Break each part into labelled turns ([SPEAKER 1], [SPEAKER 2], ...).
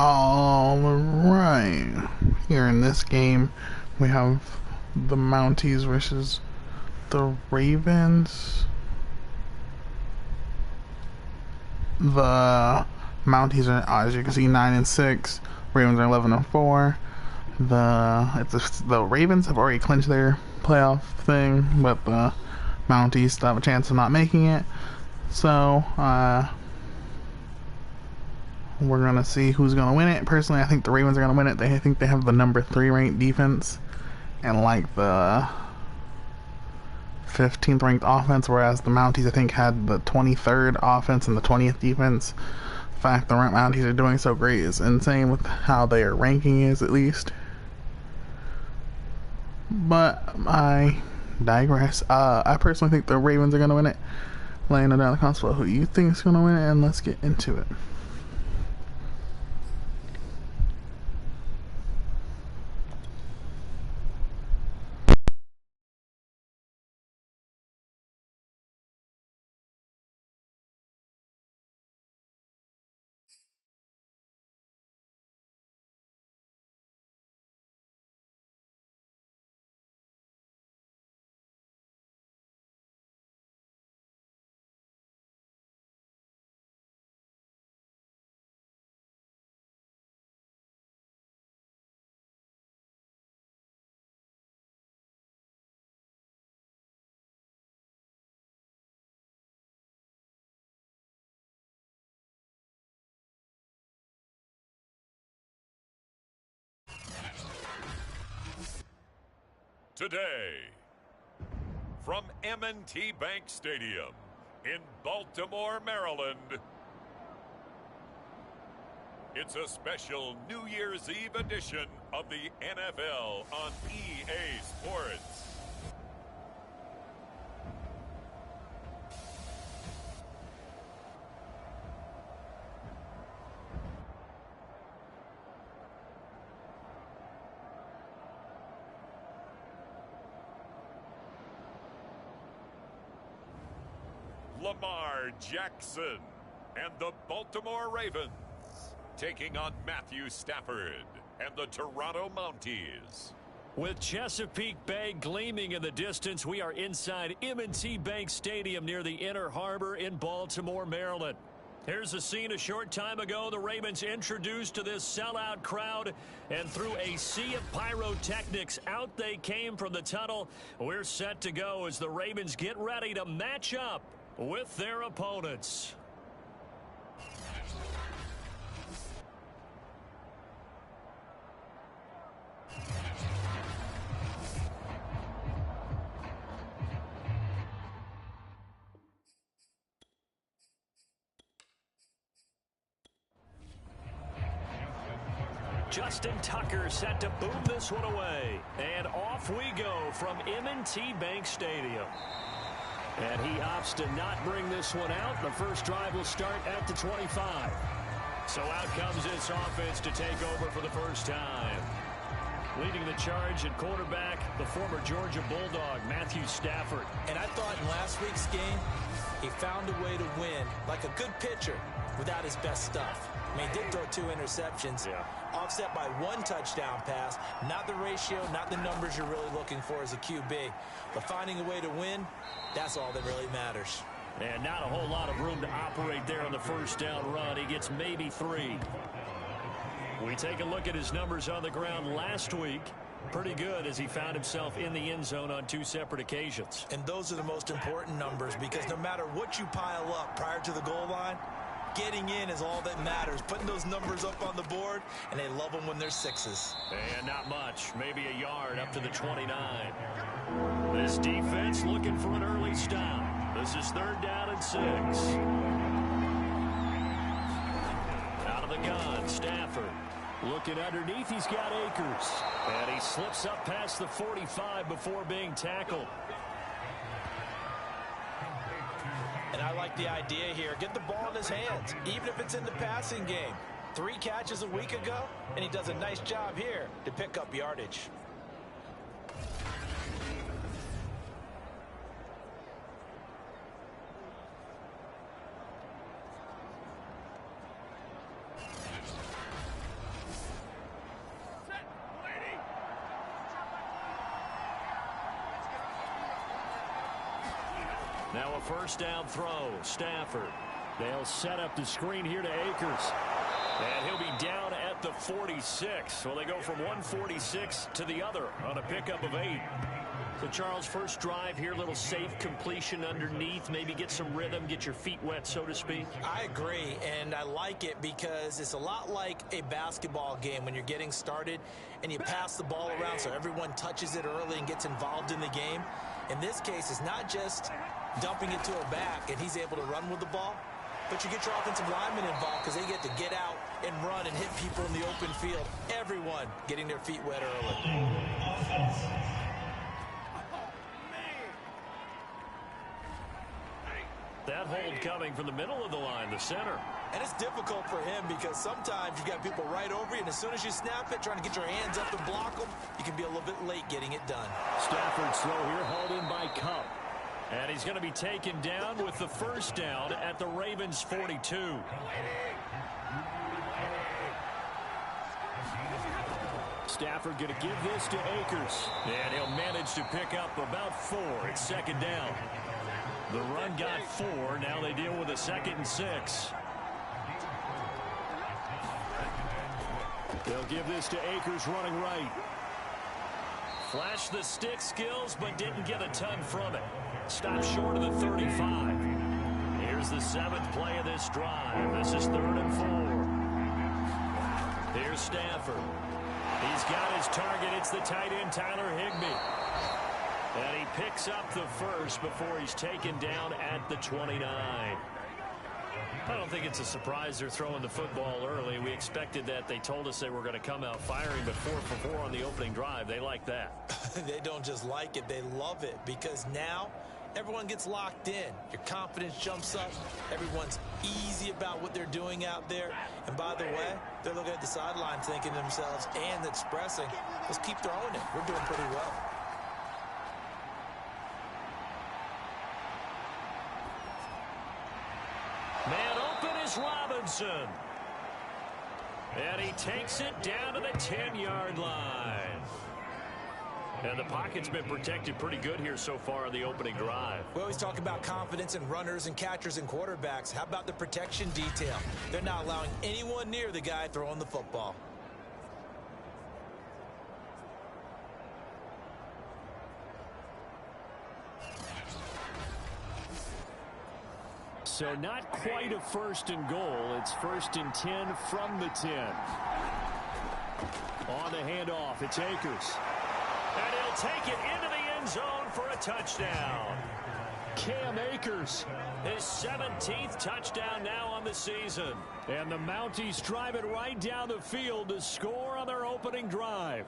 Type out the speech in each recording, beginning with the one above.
[SPEAKER 1] Alright, here in this game we have the Mounties versus the Ravens. The Mounties are, as you can see, 9-6. Ravens are 11-4. The Ravens have already clinched their playoff thing, but the Mounties still have a chance of not making it. So, we're gonna see who's gonna win it. Personally, I think the Ravens are gonna win it. I think they have the number 3 ranked defense and like the 15th ranked offense, whereas the Mounties I think had the 23rd offense and the 20th defense. The fact the Mounties are doing so great is insane with how their ranking is, at least. But I digress. I personally think the Ravens are gonna win it. Laying it down in the comments below who you think is gonna win it, and let's get into it.
[SPEAKER 2] Today, from M&T Bank Stadium in Baltimore, Maryland, it's a special New Year's Eve edition of the NFL on EA Sports. Lamar Jackson and the Baltimore Ravens taking on Matthew Stafford and the Toronto Mounties.
[SPEAKER 3] With Chesapeake Bay gleaming in the distance, we are inside M&T Bank Stadium near the Inner Harbor in Baltimore, Maryland. Here's a scene a short time ago. The Ravens introduced to this sellout crowd, and through a sea of pyrotechnics, out they came from the tunnel. We're set to go as the Ravens get ready to match up with their opponents. Justin Tucker set to boom this one away. And off we go from M&T Bank Stadium. And he opts to not bring this one out. The first drive will start at the 25. So out comes this offense to take over for the first time. Leading the charge at quarterback, the former Georgia Bulldog, Matthew Stafford.
[SPEAKER 4] And I thought in last week's game, he found a way to win like a good pitcher without his best stuff. I mean, he did throw 2 interceptions, offset by 1 touchdown pass. Not the ratio, not the numbers you're really looking for as a QB. But finding a way to win, that's all that really matters.
[SPEAKER 3] And not a whole lot of room to operate there on the first down run. He gets maybe 3. We take a look at his numbers on the ground last week. Pretty good as he found himself in the end zone on 2 separate occasions.
[SPEAKER 4] And those are the most important numbers because no matter what you pile up prior to the goal line, getting in is all that matters. Putting those numbers up on the board, and they love them when they're 6s.
[SPEAKER 3] And not much. Maybe a yard up to the 29. This defense looking for an early stop. This is 3rd down and 6. Out of the gun, Stafford. Looking underneath, he's got Akers. And he slips up past the 45 before being tackled.
[SPEAKER 4] And I like the idea here. Get the ball in his hands, even if it's in the passing game. 3 catches a week ago, and he does a nice job here to pick up yardage.
[SPEAKER 3] Now a first down throw. Stafford. They'll set up the screen here to Akers. And he'll be down at the 46. So they go from 146 to the other on a pickup of 8. So, Charles, first drive here, little safe completion underneath, maybe get some rhythm, get your feet wet, so to speak.
[SPEAKER 4] I agree, and I like it because it's a lot like a basketball game when you're getting started and you pass the ball around so everyone touches it early and gets involved in the game. In this case, it's not just dumping it to a back and he's able to run with the ball, but you get your offensive linemen involved because they get to get out and run and hit people in the open field. Everyone getting their feet wet early.
[SPEAKER 3] That hold coming from the middle of the line, the center.
[SPEAKER 4] And it's difficult for him because sometimes you got people right over you, and as soon as you snap it, trying to get your hands up and block them, you can be a little bit late getting it done.
[SPEAKER 3] Stafford's throw here hauled in by Cup. And he's going to be taken down with the first down at the Ravens 42. Stafford going to give this to Akers. And he'll manage to pick up about 4. It's second down. The run got 4. Now they deal with a 2nd and 6. They'll give this to Akers running right. Flashed the stick skills, but didn't get a ton from it. Stopped short of the 35. Here's the 7th play of this drive. This is 3rd and 4. Here's Stafford. He's got his target. It's the tight end, Tyler Higbee. And he picks up the first before he's taken down at the 29. I don't think it's a surprise they're throwing the football early. We expected that. They told us they were going to come out firing, but 4 for 4 on the opening drive. They like that.
[SPEAKER 4] They don't just like it. They love it because now everyone gets locked in. Your confidence jumps up. Everyone's easy about what they're doing out there. And by the way, they're looking at the sideline thinking to themselves and expressing, let's keep throwing it. We're doing pretty well.
[SPEAKER 3] Man open is Robinson. And he takes it down to the 10-yard line. And the pocket's been protected pretty good here so far on the opening drive.
[SPEAKER 4] We always talk about confidence in runners and catchers and quarterbacks. How about the protection detail? They're not allowing anyone near the guy throwing the football.
[SPEAKER 3] So not quite a 1st and goal. It's 1st and 10 from the 10. On the handoff, it's Akers. And he'll take it into the end zone for a touchdown. Cam Akers, his 17th touchdown now on the season. And the Mounties drive it right down the field to score on their opening drive.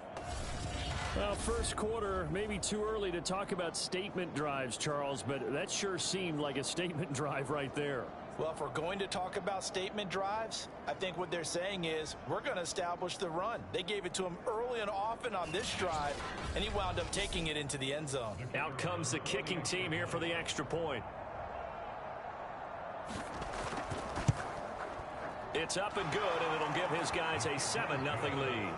[SPEAKER 3] Well, first quarter, maybe too early to talk about statement drives, Charles, but that sure seemed like a statement drive right there.
[SPEAKER 4] Well, if we're going to talk about statement drives, I think what they're saying is we're going to establish the run. They gave it to him early and often on this drive, and he wound up taking it into the end zone.
[SPEAKER 3] Out comes the kicking team here for the extra point. It's up and good, and it'll give his guys a 7-0 lead.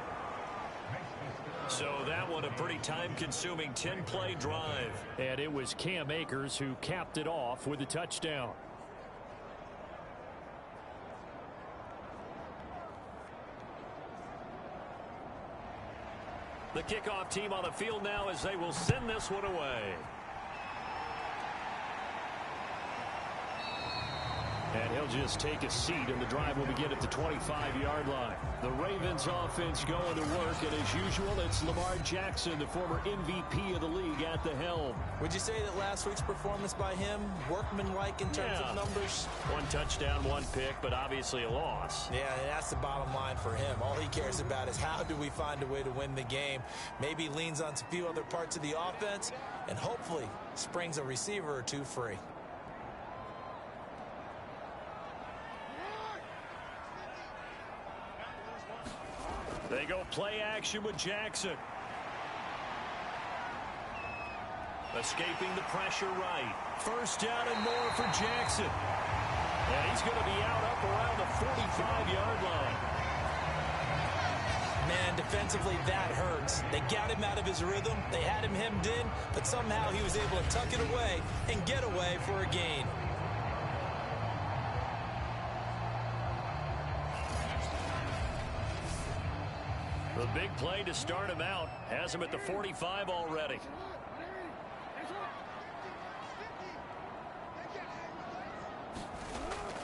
[SPEAKER 3] So that one a pretty time-consuming 10-play drive. And it was Cam Akers who capped it off with a touchdown. The kickoff team on the field now as they will send this one away. And he'll just take a seat, and the drive will begin at the 25-yard line. The Ravens offense going to work, and as usual, it's Lamar Jackson, the former MVP of the league, at the helm.
[SPEAKER 4] Would you say that last week's performance by him, workmanlike in terms of numbers?
[SPEAKER 3] 1 touchdown, 1 pick, but obviously a loss.
[SPEAKER 4] Yeah, that's the bottom line for him. All he cares about is how do we find a way to win the game. Maybe leans on a few other parts of the offense, and hopefully springs a receiver or 2 free.
[SPEAKER 3] They go play action with Jackson. Escaping the pressure right. First down and more for Jackson. And he's going to be out up around the 45-yard line.
[SPEAKER 4] Man, defensively, that hurts. They got him out of his rhythm. They had him hemmed in, but somehow he was able to tuck it away and get away for a gain.
[SPEAKER 3] The big play to start him out has him at the 45 already.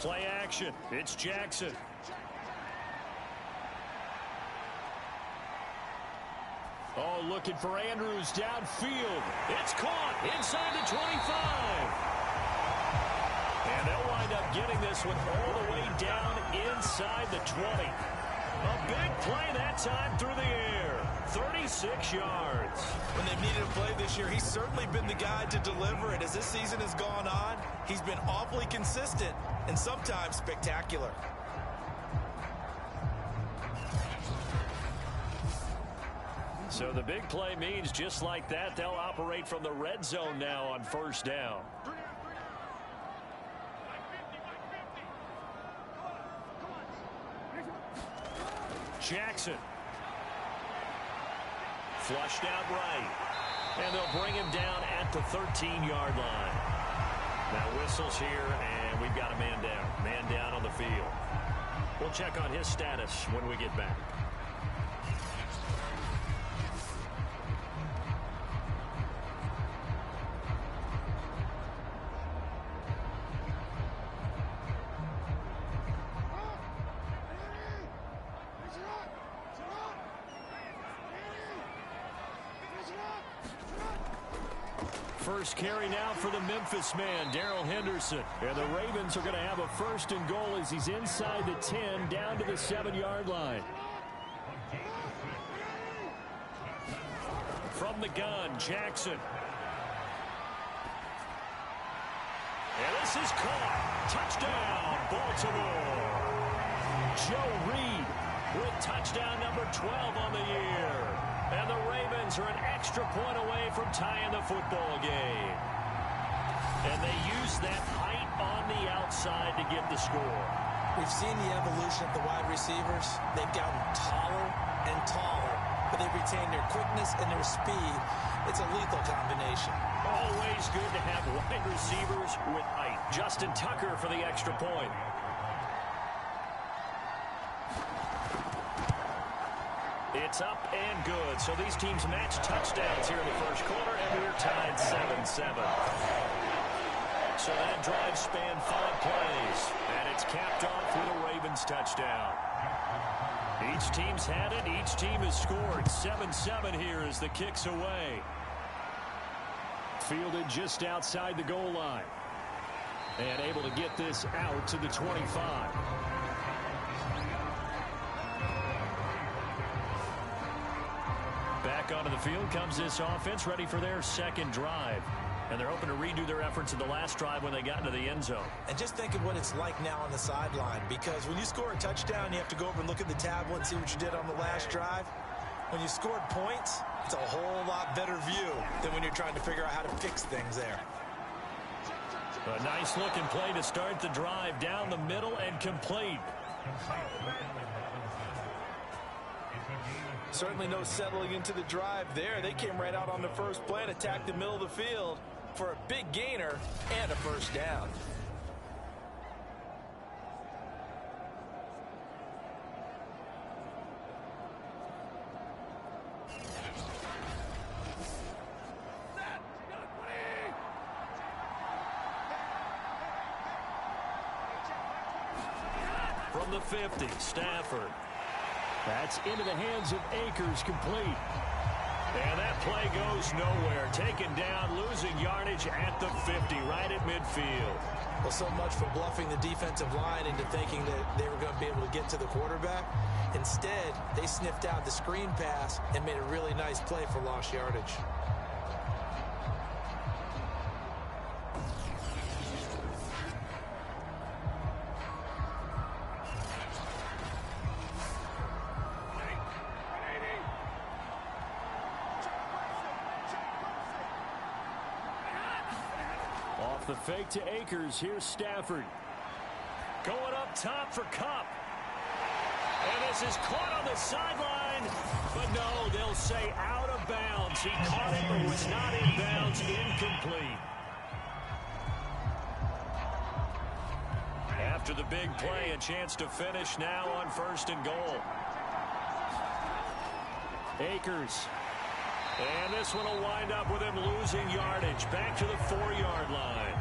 [SPEAKER 3] Play action. It's Jackson. Oh, looking for Andrews downfield. It's caught inside the 25. And they'll wind up getting this one all the way down inside the 20. A big play that time through the air. 36 yards.
[SPEAKER 4] When they've needed a play this year, he's certainly been the guy to deliver it. As this season has gone on, he's been awfully consistent and sometimes spectacular.
[SPEAKER 3] So the big play means just like that, they'll operate from the red zone now on first down. Jackson. Flushed out right. And they'll bring him down at the 13-yard line. Now whistles here, and we've got a man down. Man down on the field. We'll check on his status when we get back. First carry now for the Memphis man, Darrell Henderson. And the Ravens are going to have a first and goal as he's inside the 10 down to the 7-yard line. From the gun, Jackson. And this is caught. Touchdown, Baltimore. Joe Reed with touchdown number 12 on the year. And the Ravens are an extra point away from tying the football game. And they use that height on the outside to get the score.
[SPEAKER 4] We've seen the evolution of the wide receivers. They've gotten taller and taller, but they've retained their quickness and their speed. It's a lethal combination.
[SPEAKER 3] Always good to have wide receivers with height. Justin Tucker for the extra point. It's up and good. So these teams match touchdowns here in the first quarter, and we're tied 7-7. So that drive spanned 5 plays, and it's capped off with a Ravens touchdown. Each team's had it. Each team has scored. 7-7 here as the kick's away. Fielded just outside the goal line. And able to get this out to the 25. Back onto the field comes this offense, ready for their second drive. And they're hoping to redo their efforts in the last drive when they got into the end zone.
[SPEAKER 4] And just think of what it's like now on the sideline, because when you score a touchdown, you have to go over and look at the tablet and see what you did on the last drive. When you scored points, it's a whole lot better view than when you're trying to figure out how to fix things there.
[SPEAKER 3] A nice looking play to start the drive down the middle and complete.
[SPEAKER 4] Certainly no settling into the drive there. They came right out on the first play and attacked the middle of the field for a big gainer and a first down.
[SPEAKER 3] From the 50, Stafford. That's into the hands of Akers, complete. And that play goes nowhere. Taken down, losing yardage at the 50, right at midfield.
[SPEAKER 4] Well, so much for bluffing the defensive line into thinking that they were going to be able to get to the quarterback. Instead, they sniffed out the screen pass and made a really nice play for lost yardage.
[SPEAKER 3] Off the fake to Akers. Here's Stafford. Going up top for Kupp. And this is caught on the sideline. But no, they'll say out of bounds. He caught it, but was not in bounds. Incomplete. After the big play, a chance to finish now on 1st and goal. Akers. And this one will wind up with him losing yardage. Back to the 4-yard line.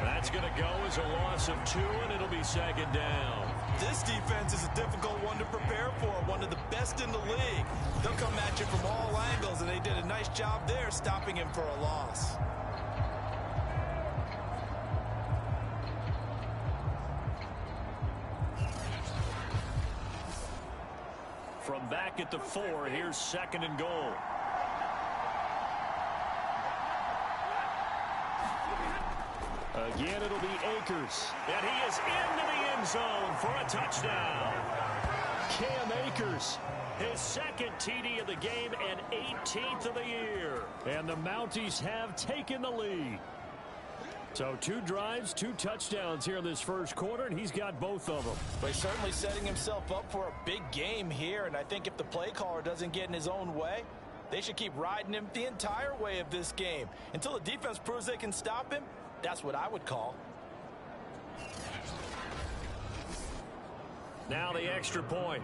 [SPEAKER 3] That's going to go as a loss of 2, and it'll be 2nd down.
[SPEAKER 4] This defense is a difficult one to prepare for, one of the best in the league. They'll come at you from all angles, and they did a nice job there stopping him for a loss.
[SPEAKER 3] From back at the 4, here's 2nd and goal. Again, it'll be Akers. And he is into the end zone for a touchdown. Cam Akers, his 2nd TD of the game and 18th of the year. And the Mounties have taken the lead. So 2 drives, 2 touchdowns here in this first quarter, and he's got both of them.
[SPEAKER 4] But he's certainly setting himself up for a big game here, and I think if the play caller doesn't get in his own way, they should keep riding him the entire way of this game. Until the defense proves they can stop him, that's what I would call.
[SPEAKER 3] Now the extra point.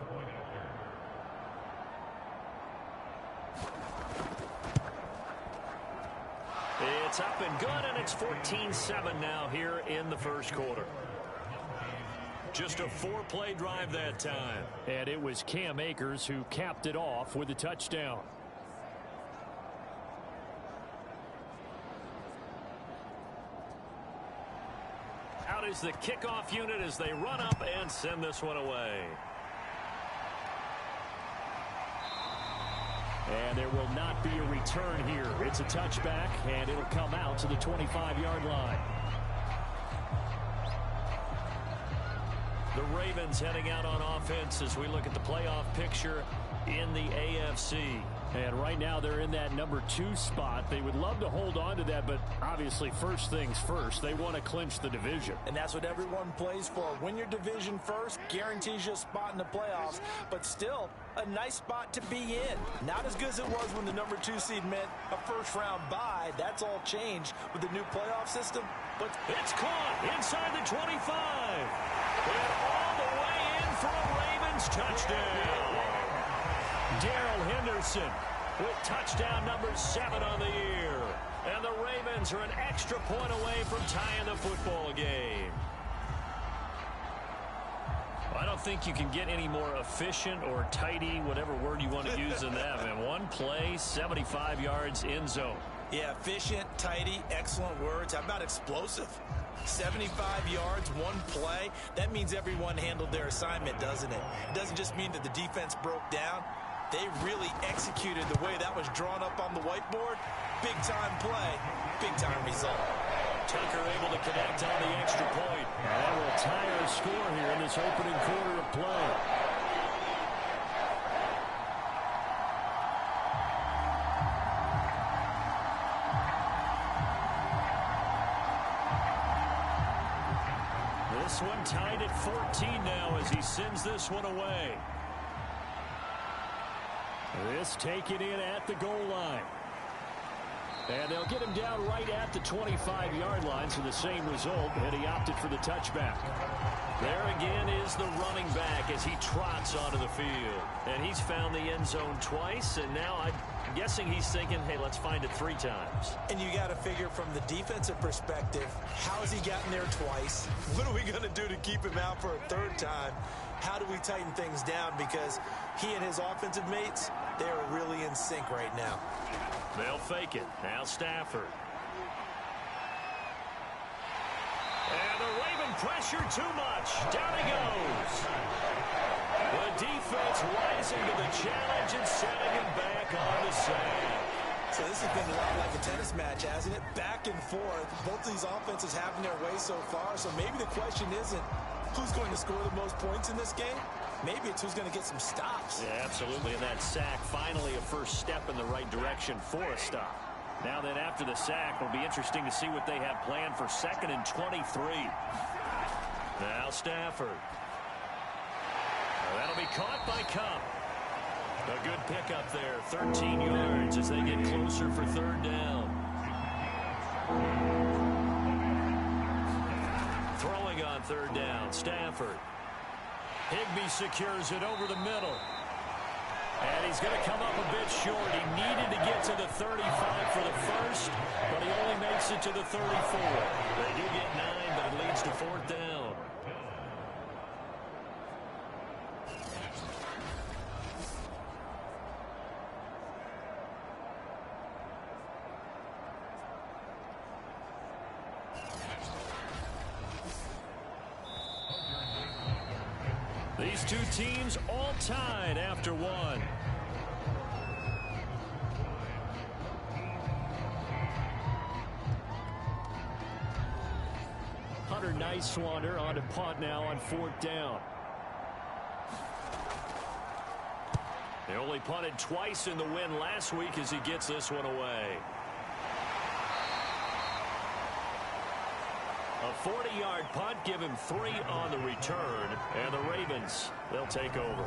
[SPEAKER 3] It's up and good, and it's 14-7 now here in the first quarter. Just a 4-play drive that time. And it was Cam Akers who capped it off with a touchdown. Out is the kickoff unit as they run up and send this one away. And there will not be a return here. It's a touchback, and it'll come out to the 25-yard line. The Ravens heading out on offense as we look at the playoff picture in the AFC. And right now they're in that number 2 spot. They would love to hold on to that, but obviously first things first. They want to clinch the division.
[SPEAKER 4] And that's what everyone plays for. Win your division first, guarantees you a spot in the playoffs, but still a nice spot to be in. Not as good as it was when the number 2 seed meant a first-round bye. That's all changed with the new playoff system. But
[SPEAKER 3] it's caught inside the 25. And all the way in for a Ravens touchdown. Darrell Henderson with touchdown number 7 on the year. And the Ravens are an extra point away from tying the football game. I don't think you can get any more efficient or tidy, whatever word you want to use in that. Man, 1 play, 75 yards, end zone.
[SPEAKER 4] Yeah, efficient, tidy, excellent words. How about explosive? 75 yards, 1 play. That means everyone handled their assignment, doesn't it? It doesn't just mean that the defense broke down. They really executed the way that was drawn up on the whiteboard. Big-time play, big-time result.
[SPEAKER 3] Tucker able to connect on the extra point. That will tie our score here in this opening quarter of play. This one tied at 14 now as he sends this one away. This taken in at the goal line. And they'll get him down right at the 25-yard line, so the same result, and he opted for the touchback. There again is the running back as he trots onto the field. And he's found the end zone twice, and now I'm guessing he's thinking, hey, let's find it 3 times.
[SPEAKER 4] And you got to figure from the defensive perspective, how has he gotten there twice? What are we going to do to keep him out for a 3rd time? How do we tighten things down? Because he and his offensive mates, they are really in sync right now.
[SPEAKER 3] They'll fake it. Now Stafford. And the Raven pressure too much. Down he goes. The defense rising to the challenge and setting him back on the sack.
[SPEAKER 4] So this has been a lot like a tennis match, hasn't it? Back and forth. Both of these offenses having their way so far. So maybe the question isn't who's going to score the most points in this game. Maybe it's who's going to get some stops.
[SPEAKER 3] Yeah, absolutely. And that sack, finally a first step in the right direction for a stop. Now then, after the sack, it'll be interesting to see what they have planned for 2nd and 23. Now Stafford. Well, that'll be caught by Cup. A good pickup there, 13 yards as they get closer for third down. Throwing on third down, Stafford. Higbee secures it over the middle. And he's going to come up a bit short. He needed to get to the 35 for the first, but he only makes it to the 34. They do get 9, but it leads to fourth down. These two teams all tied after one. Hunter Nicewander on to punt now on fourth down. They only punted twice in the win last week as he gets this one away. A 40-yard punt, give him 3 on the return, and the Ravens, they'll take over.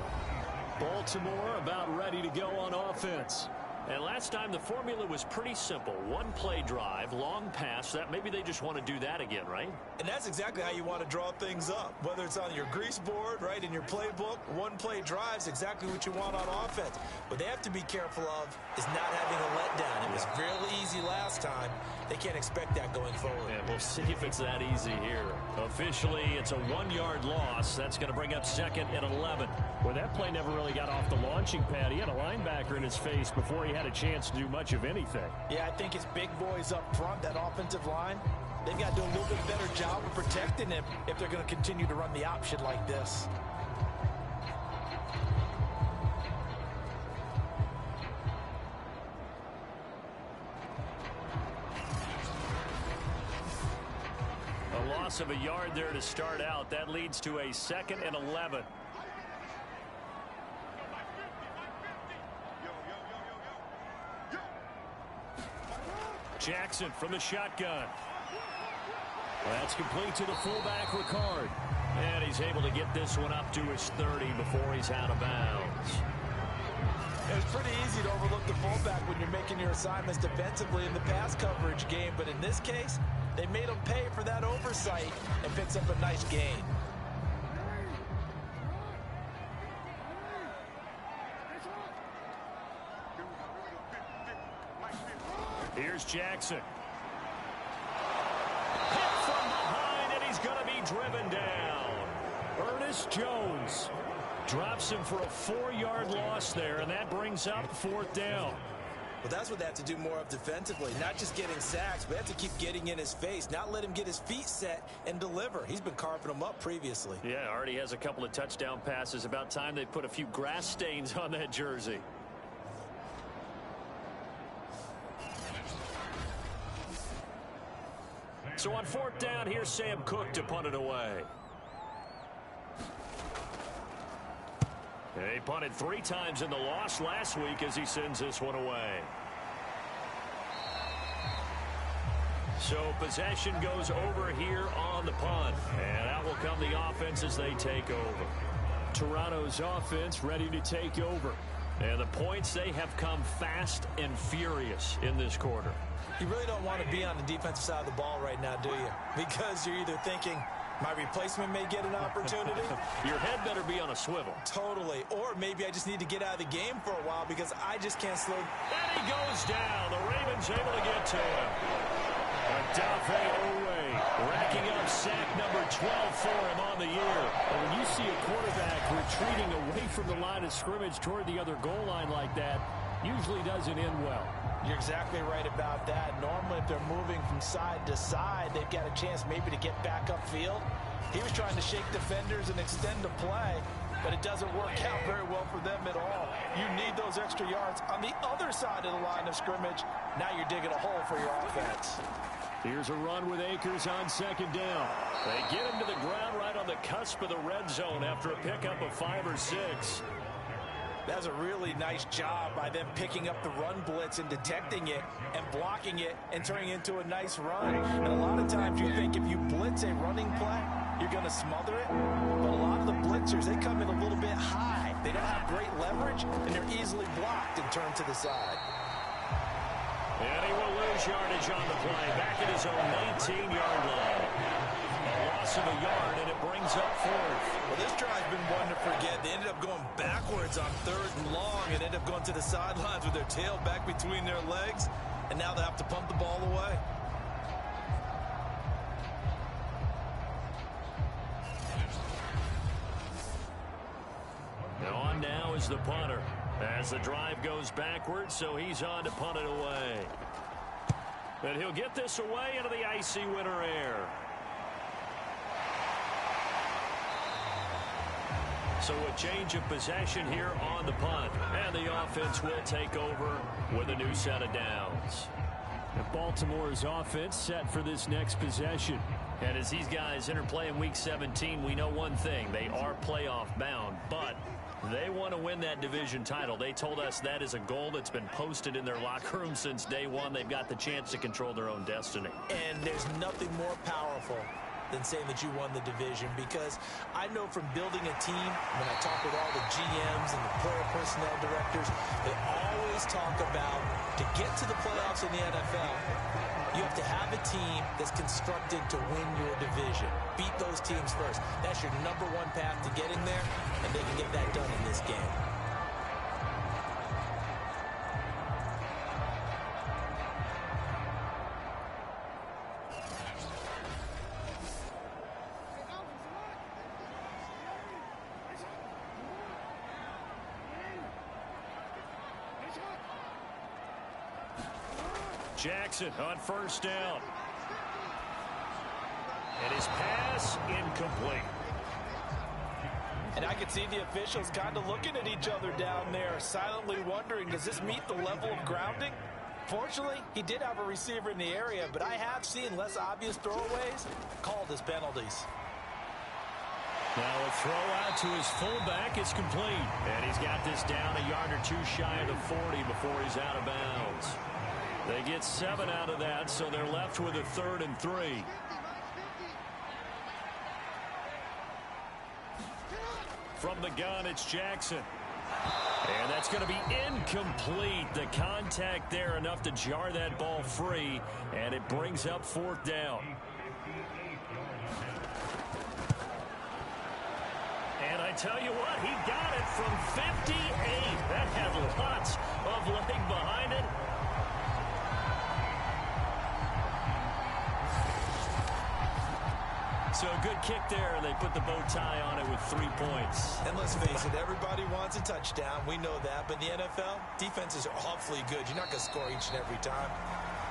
[SPEAKER 3] Baltimore about ready to go on offense. And last time the formula was pretty simple. One play drive, long pass. That maybe they just want to do that again, right?
[SPEAKER 4] And that's exactly how you want to draw things up. Whether it's on your grease board, right, in your playbook, one play drive is exactly what you want on offense. What they have to be careful of is not having a letdown. It was really easy last time. They can't expect that going forward.
[SPEAKER 3] And we'll see if it's that easy here. Officially, it's a 1-yard loss. That's going to bring up second and 11.
[SPEAKER 5] Well, that play never really got off the launching pad. He had a linebacker in his face before he had a chance to do much of anything.
[SPEAKER 4] Yeah, I think it's big boys up front, that offensive line. They've got to do a little bit better job of protecting him if they're going to continue to run the option like this.
[SPEAKER 3] A loss of a yard there to start out. That leads to a second and 11. Jackson from the shotgun. That's complete to the fullback, Ricard. And he's able to get this one up to his 30 before he's out of bounds.
[SPEAKER 4] It's pretty easy to overlook the fullback when you're making your assignments defensively in the pass coverage game. But in this case, they made him pay for that oversight and picks up a nice gain.
[SPEAKER 3] Here's Jackson. Hit from behind, and he's going to be driven down. Ernest Jones drops him for a 4-yard loss there, and that brings up fourth down.
[SPEAKER 4] Well, that's what they have to do more of defensively. Not just getting sacks, but they have to keep getting in his face, not let him get his feet set and deliver. He's been carving them up previously.
[SPEAKER 3] Yeah, already has a couple of touchdown passes. About time they put a few grass stains on that jersey. So on fourth down, here's Sam Cook to punt it away. He punted 3 times in the loss last week as he sends this one away. So possession goes over here on the punt. And out will come the offense as they take over.
[SPEAKER 5] Toronto's offense ready to take over.
[SPEAKER 3] And the points, they have come fast and furious in this quarter.
[SPEAKER 4] You really don't want to be on the defensive side of the ball right now, do you? Because you're either thinking, my replacement may get an opportunity.
[SPEAKER 3] Your head better be on a swivel.
[SPEAKER 4] Totally. Or maybe I just need to get out of the game for a while because I just can't slow.
[SPEAKER 3] And he goes down. The Ravens able to get to him. Odafe Owe racking up sack number 12 for him on the year.
[SPEAKER 5] And when you see a quarterback retreating away from the line of scrimmage toward the other goal line like that, usually doesn't end well.
[SPEAKER 4] You're exactly right about that. Normally, if they're moving from side to side, they've got a chance maybe to get back upfield. He was trying to shake defenders and extend the play, but it doesn't work out very well for them at all. You need those extra yards on the other side of the line of scrimmage. Now you're digging a hole for your offense.
[SPEAKER 5] Here's a run with Akers on second down.
[SPEAKER 3] They get him to the ground right on the cusp of the red zone after a pickup of 5 or 6.
[SPEAKER 4] That's a really nice job by them picking up the run blitz and detecting it and blocking it and turning it into a nice run. And a lot of times you think if you blitz a running play, you're going to smother it. But a lot of the blitzers, they come in a little bit high. They don't have great leverage, and they're easily blocked and turned to the side.
[SPEAKER 3] And he will lose yardage on the play. Back at his own 19-yard line. A loss of a yard, and it brings up fourth.
[SPEAKER 4] Well, this drive's been one to forget. They ended up going backwards on 3rd and long and ended up going to the sidelines with their tail back between their legs. And now they have to pump the ball away.
[SPEAKER 3] On now is the punter. As the drive goes backwards, so he's on to punt it away. And he'll get this away into the icy winter air. So a change of possession here on the punt. And the offense will take over with a new set of downs.
[SPEAKER 5] And Baltimore's offense set for this next possession.
[SPEAKER 3] And as these guys interplay in Week 17, we know one thing. They are playoff bound, but they want to win that division title. They told us that is a goal that's been posted in their locker room since day one. They've got the chance to control their own destiny.
[SPEAKER 4] And there's nothing more powerful than saying that you won the division, because I know from building a team, when I talk with all the GMs and the player personnel directors, they always talk about, to get to the playoffs in the NFL, you have to have a team that's constructed to win your division. Beat those teams first. That's your #1 path to getting there, and they can get that done in this game.
[SPEAKER 3] Jackson on 1st down. And his pass incomplete.
[SPEAKER 4] And I can see the officials kind of looking at each other down there, silently wondering, does this meet the level of grounding? Fortunately, he did have a receiver in the area, but I have seen less obvious throwaways called as penalties.
[SPEAKER 3] Now a throw out to his fullback. It's complete. And he's got this down a yard or two shy of the 40 before he's out of bounds. They get 7 out of that, so they're left with a 3rd and 3. From the gun, it's Jackson. And that's going to be incomplete. The contact there enough to jar that ball free, and it brings up 4th down. And I tell you what, he got it from 58. That had lots of leg behind it. So a good kick there, and they put the bow tie on it with 3 points.
[SPEAKER 4] And let's face it, everybody wants a touchdown. We know that. But in the NFL, defenses are awfully good. You're not going to score each and every time.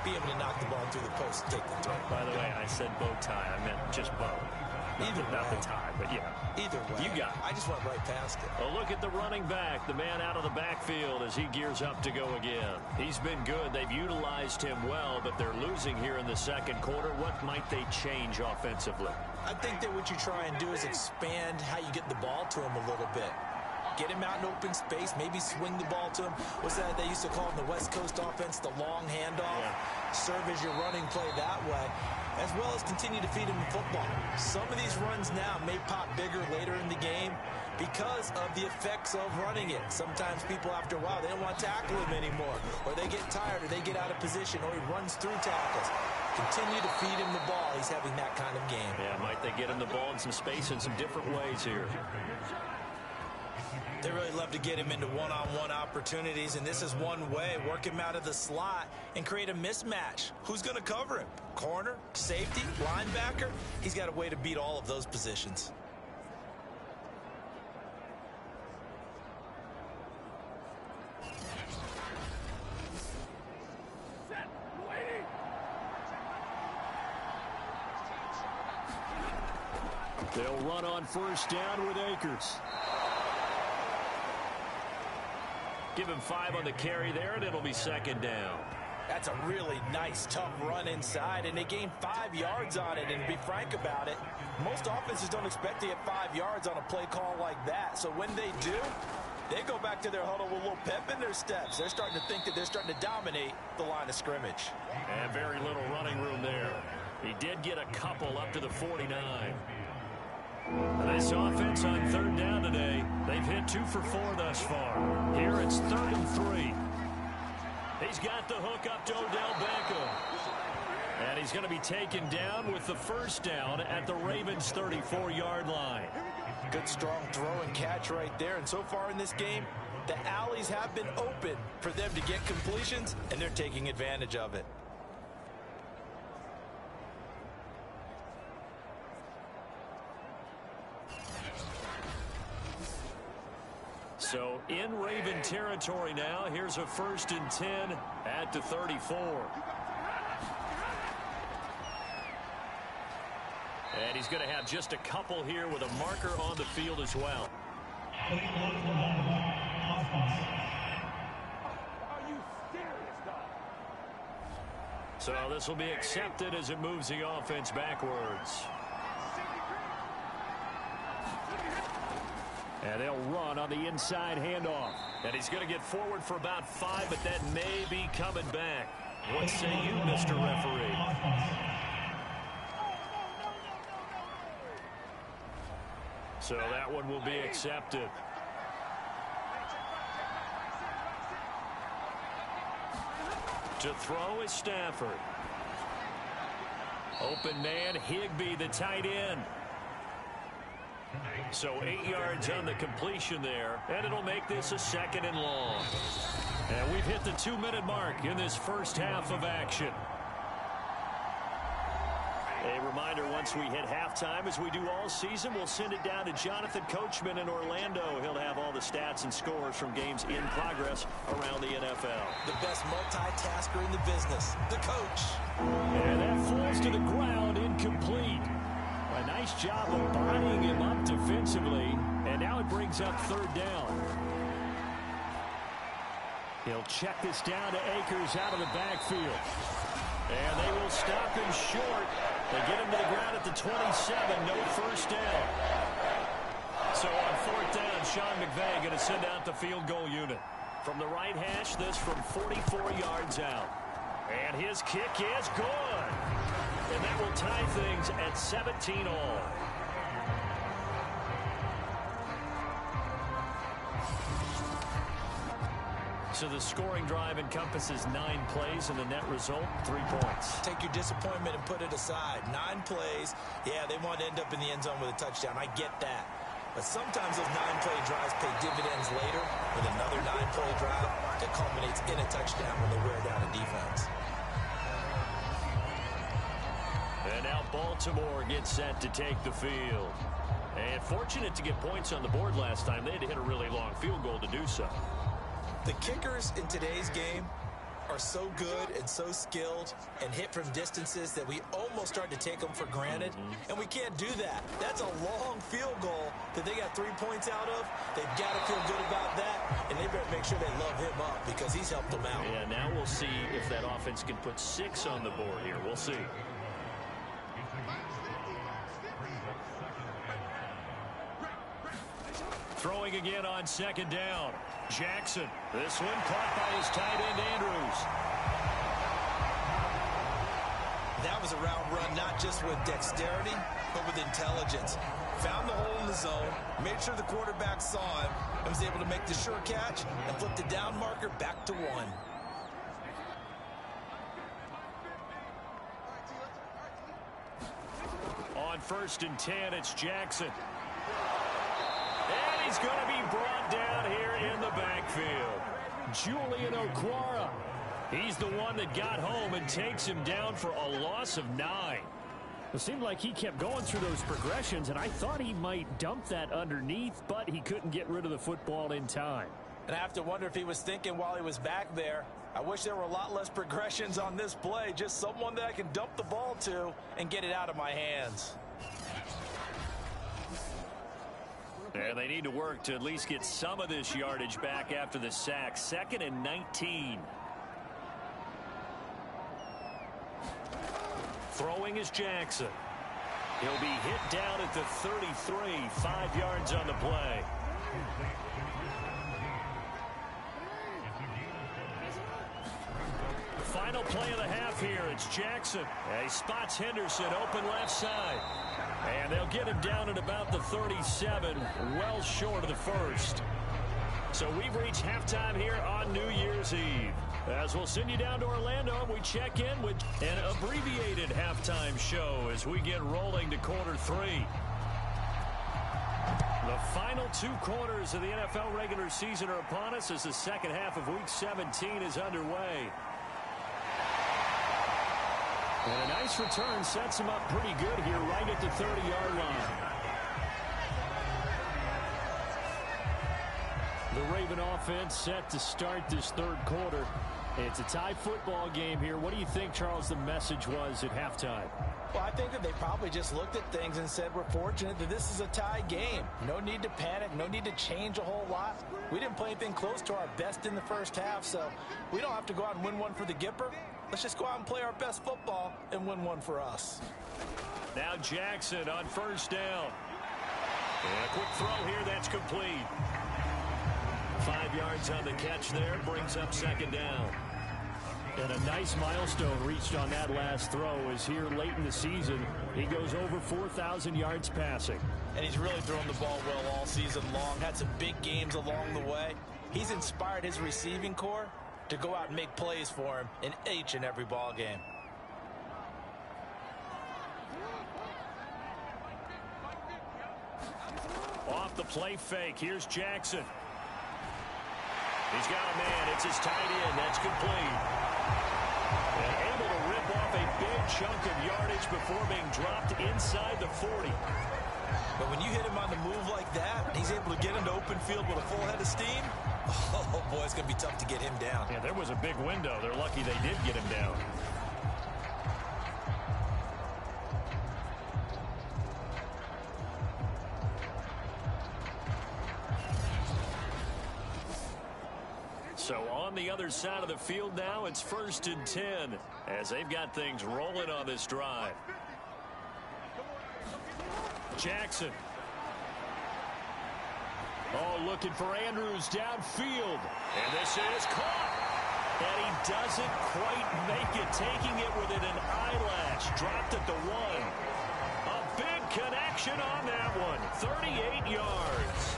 [SPEAKER 4] Be able to knock the ball through the post and take the throw.
[SPEAKER 3] By the way, I said bow tie. I meant just bow.
[SPEAKER 4] Either way.
[SPEAKER 3] Not the tie, but yeah.
[SPEAKER 4] Either way.
[SPEAKER 3] You got it.
[SPEAKER 4] I just went right past it.
[SPEAKER 3] A look at the running back, the man out of the backfield as he gears up to go again. He's been good. They've utilized him well, but they're losing here in the 2nd quarter. What might they change offensively?
[SPEAKER 4] I think that what you try and do is expand how you get the ball to him a little bit. Get him out in open space, maybe swing the ball to him. What's that they used to call in the West Coast offense, the long handoff? Yeah. Serve as your running play that way, as well as continue to feed him the football. Some of these runs now may pop bigger later in the game because of the effects of running it. Sometimes people, after a while, they don't want to tackle him anymore, or they get tired, or they get out of position, or he runs through tackles. Continue to feed him the ball. He's having that kind of game.
[SPEAKER 3] Yeah, might they get him the ball in some space in some different ways here.
[SPEAKER 4] They really love to get him into one-on-one opportunities, and this is one way. Work him out of the slot and create a mismatch. Who's going to cover him? Corner, safety, linebacker? He's got a way to beat all of those positions.
[SPEAKER 5] They'll run on 1st down with Akers.
[SPEAKER 3] Give him 5 on the carry there, and it'll be 2nd down.
[SPEAKER 4] That's a really nice, tough run inside, and they gained 5 yards on it. And to be frank about it, most offenses don't expect to get 5 yards on a play call like that. So when they do, they go back to their huddle with a little pep in their steps. They're starting to think that they're starting to dominate the line of scrimmage.
[SPEAKER 3] And very little running room there. He did get a couple up to the 49. This offense on third down today, they've hit 2 for 4 thus far. Here it's 3rd and 3. He's got the hook up to Odell Beckham. And he's going to be taken down with the first down at the Ravens' 34-yard line.
[SPEAKER 4] Good strong throw and catch right there. And so far in this game, the alleys have been open for them to get completions, and they're taking advantage of it.
[SPEAKER 3] So in Raven territory now. Here's a 1st and 10 at the 34. And he's going to have just a couple here with a marker on the field as well. So this will be accepted as it moves the offense backwards. And they'll run on the inside handoff. And he's going to get forward for about 5, but that may be coming back. What say you, Mr. Referee? So that one will be accepted. To throw is Stafford. Open man, Higbee, the tight end. So 8 yards on the completion there, and it'll make this a 2nd and long. And we've hit the 2-minute mark in this first half of action. A reminder, once we hit halftime, as we do all season, we'll send it down to Jonathan Coachman in Orlando. He'll have all the stats and scores from games in progress around the NFL.
[SPEAKER 4] The best multitasker in the business, the coach.
[SPEAKER 3] And that falls to the ground, incomplete. A nice job of bodying him up defensively, and now it brings up 3rd down. He'll check this down to Akers out of the backfield. And they will stop him short. They get him to the ground at the 27, no first down. So on 4th down, Sean McVay going to send out the field goal unit. From the right hash, this from 44 yards out. And his kick is good. And that will tie things at 17 all. So the scoring drive encompasses 9 plays, and the net result, 3 points.
[SPEAKER 4] Take your disappointment and put it aside. 9 plays. Yeah, they want to end up in the end zone with a touchdown. I get that. But sometimes those 9-play drives pay dividends later with another 9-play drive that culminates in a touchdown when they wear down a defense.
[SPEAKER 3] And now Baltimore gets set to take the field. And fortunate to get points on the board last time. They had to hit a really long field goal to do so.
[SPEAKER 4] The kickers in today's game are so good and so skilled and hit from distances that we almost start to take them for granted. And we can't do that. That's a long field goal that they got 3 points out of. They've got to feel good about that, and they better make sure they love him up because he's helped them out.
[SPEAKER 3] Yeah, now we'll see if that offense can put 6 on the board here. We'll see. Throwing again on 2nd down. Jackson. This one caught by his tight end, Andrews.
[SPEAKER 4] That was a route run not just with dexterity, but with intelligence. Found the hole in the zone, made sure the quarterback saw him, and was able to make the sure catch and flip the down marker back to 1.
[SPEAKER 3] On 1st and 10, it's Jackson. And he's going to be brought down here in the backfield. Julian Okwara. He's the one that got home and takes him down for a loss of 9.
[SPEAKER 5] It seemed like he kept going through those progressions, and I thought he might dump that underneath, but he couldn't get rid of the football in time.
[SPEAKER 4] And I have to wonder if he was thinking while he was back there, I wish there were a lot less progressions on this play, just someone that I can dump the ball to and get it out of my hands.
[SPEAKER 3] And they need to work to at least get some of this yardage back after the sack. 2nd and 19. Throwing is Jackson. He'll be hit down at the 33, 5 yards on the play. The final play of the half here. It's Jackson. He spots Henderson open left side. And they'll get him down at about the 37, well short of the first. So we've reached halftime here on New Year's Eve. As we'll send you down to Orlando, we check in with an abbreviated halftime show as we get rolling to quarter 3. The final 2 quarters of the NFL regular season are upon us as the second half of Week 17 is underway. And a nice return sets him up pretty good here right at the 30-yard line. The Raven offense set to start this third quarter. It's a tie football game here. What do you think, Charles, the message was at halftime?
[SPEAKER 4] Well, I think that they probably just looked at things and said, we're fortunate that this is a tie game. No need to panic. No need to change a whole lot. We didn't play anything close to our best in the first half, so we don't have to go out and win one for the Gipper. Let's just go out and play our best football and win one for us.
[SPEAKER 3] Now Jackson on first down. And a quick throw here, that's complete. 5 yards on the catch there, brings up second down. And a nice milestone reached on that last throw as here late in the season, he goes over 4,000 yards passing.
[SPEAKER 4] And he's really thrown the ball well all season long, had some big games along the way. He's inspired his receiving corps to go out and make plays for him in each and every ball game.
[SPEAKER 3] Off the play fake, here's Jackson. He's got a man, it's his tight end, that's complete. And able to rip off a big chunk of yardage before being dropped inside the 40.
[SPEAKER 4] But when you hit him on the move like that, he's able to get into open field with a full head of steam, oh boy, it's going to be tough to get him down.
[SPEAKER 3] Yeah, there was a big window. They're lucky they did get him down. So on the other side of the field now, it's 1st and 10 as they've got things rolling on this drive. Jackson. Oh, looking for Andrews downfield. And this is caught. And he doesn't quite make it, taking it within an eyelash. Dropped at the 1. A big connection on that one. 38 yards.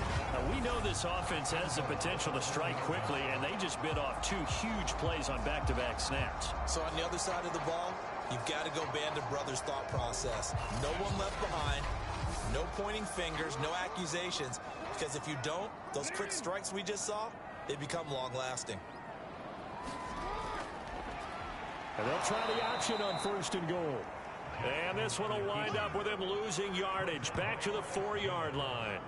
[SPEAKER 3] We know this offense has the potential to strike quickly, and they just bit off 2 huge plays on back-to-back snaps.
[SPEAKER 4] So on the other side of the ball, you've got to go Band of Brothers thought process. No one left behind, no pointing fingers, no accusations, because if you don't, those quick strikes we just saw, they become long-lasting.
[SPEAKER 3] And they'll try the option on 1st and goal. And this one will wind up with him losing yardage back to the 4-yard line.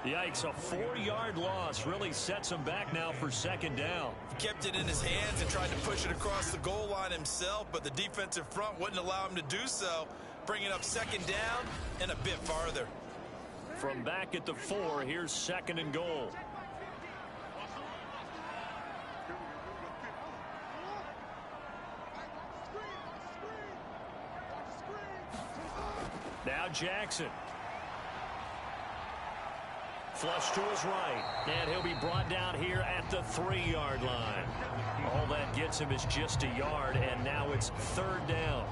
[SPEAKER 3] Yikes, a 4-yard loss really sets him back now for 2nd down.
[SPEAKER 4] He kept it in his hands and tried to push it across the goal line himself, but the defensive front wouldn't allow him to do so, bringing up 2nd down and a bit farther.
[SPEAKER 3] From back at the 4, here's 2nd and goal. Now Jackson. Flush to his right, and he'll be brought down here at the 3-yard line. All that gets him is just a yard, and now it's 3rd down.